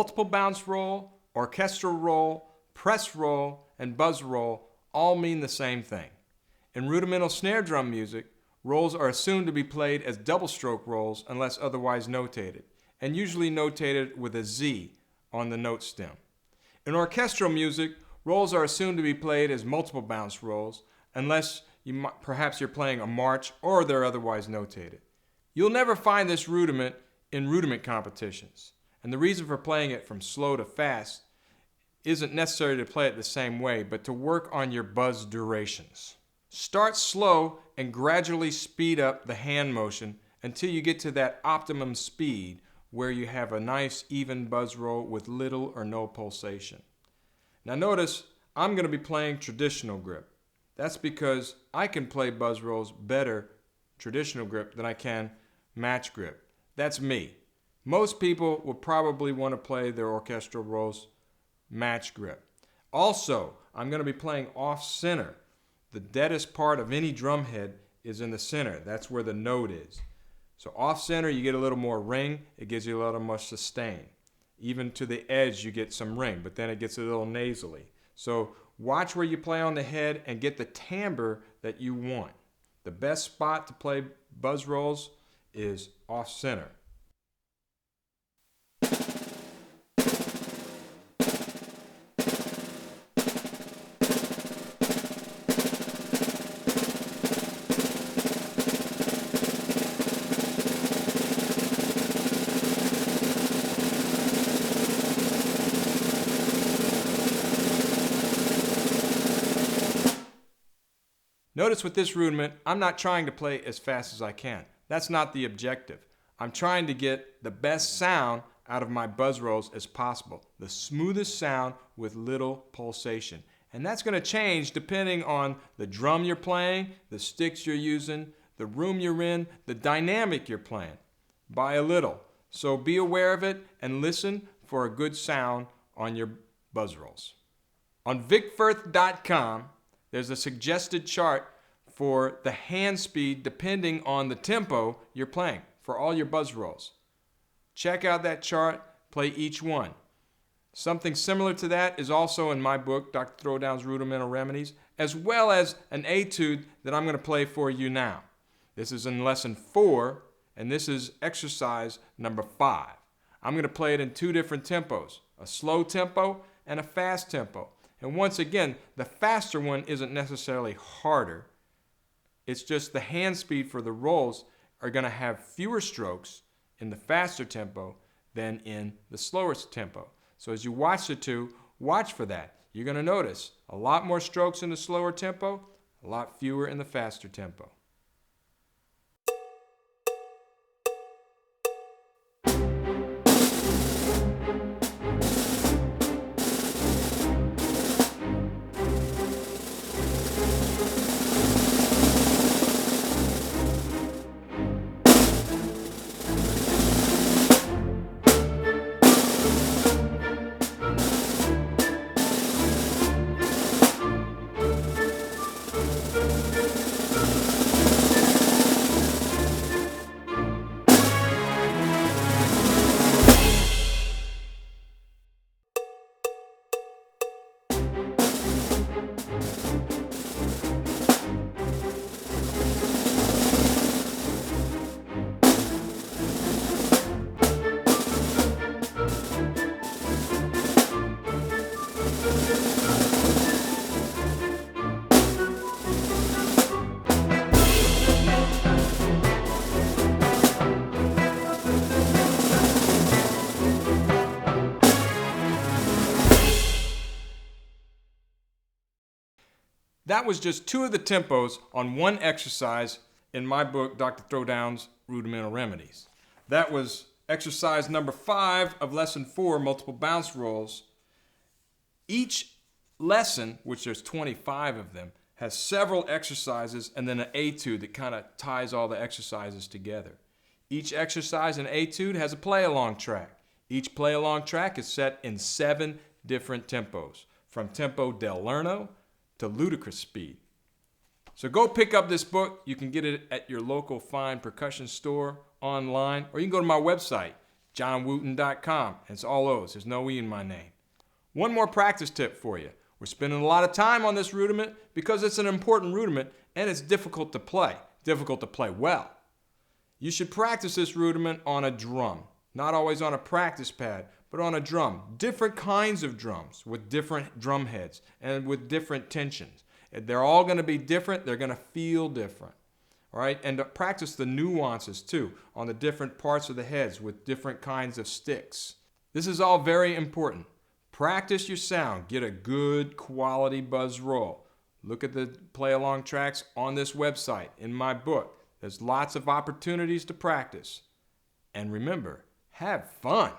multiple bounce roll, orchestral roll, press roll, and buzz roll all mean the same thing. In rudimental snare drum music, rolls are assumed to be played as double stroke rolls unless otherwise notated, and usually notated with a Z on the note stem. In orchestral music, rolls are assumed to be played as multiple bounce rolls unless perhaps you're playing a march or they're otherwise notated. You'll never find this rudiment in rudiment competitions, and the reason for playing it from slow to fast isn't necessary to play it the same way, but to work on your buzz durations. Start slow and gradually speed up the hand motion until you get to that optimum speed where you have a nice even buzz roll with little or no pulsation. Now notice I'm going to be playing traditional grip. That's because I can play buzz rolls better traditional grip than I can match grip. That's me. Most people will probably want to play their orchestral rolls match grip. Also, I'm going to be playing off center. The deadest part of any drum head is in the center. That's where the note is. So off center you get a little more ring. It gives you a little more sustain. Even to the edge you get some ring, but then it gets a little nasally. So watch where you play on the head and get the timbre that you want. The best spot to play buzz rolls is off center. Notice with this rudiment, I'm not trying to play as fast as I can. That's not the objective. I'm trying to get the best sound out of my buzz rolls as possible. The smoothest sound with little pulsation. And that's going to change depending on the drum you're playing, the sticks you're using, the room you're in, the dynamic you're playing, by a little. So be aware of it and listen for a good sound on your buzz rolls. On vicfirth.com, there's a suggested chart for the hand speed depending on the tempo you're playing for all your buzz rolls. Check out that chart, play each one. Something similar to that is also in my book, Dr. Throwdown's Rudimental Remedies, as well as an etude that I'm going to play for you now. This is in lesson 4, and this is exercise number 5. I'm going to play it in 2 different tempos, a slow tempo and a fast tempo. And once again, the faster one isn't necessarily harder. It's just the hand speed for the rolls are going to have fewer strokes in the faster tempo than in the slower tempo. So as you watch the two, watch for that. You're going to notice a lot more strokes in the slower tempo, a lot fewer in the faster tempo. That was just 2 of the tempos on one exercise in my book, Dr. Throwdown's Rudimental Remedies. That was exercise number 5 of lesson 4, multiple bounce rolls. Each lesson, which there's 25 of them, has several exercises and then an etude that kind of ties all the exercises together. Each exercise and etude has a play-along track. Each play-along track is set in 7 different tempos, from tempo del Lerno to ludicrous speed. So go pick up this book. You can get it at your local fine percussion store online, or you can go to my website, johnwooton.com. It's all O's. There's no E in my name. One more practice tip for you. We're spending a lot of time on this rudiment because it's an important rudiment and it's difficult to play well. You should practice this rudiment on a drum. Not always on a practice pad, but on a drum. Different kinds of drums with different drum heads and with different tensions. They're all going to be different. They're going to feel different. All right? And to practice the nuances too on the different parts of the heads with different kinds of sticks. This is all very important. Practice your sound. Get a good quality buzz roll. Look at the play-along tracks on this website, in my book. There's lots of opportunities to practice. And remember, have fun.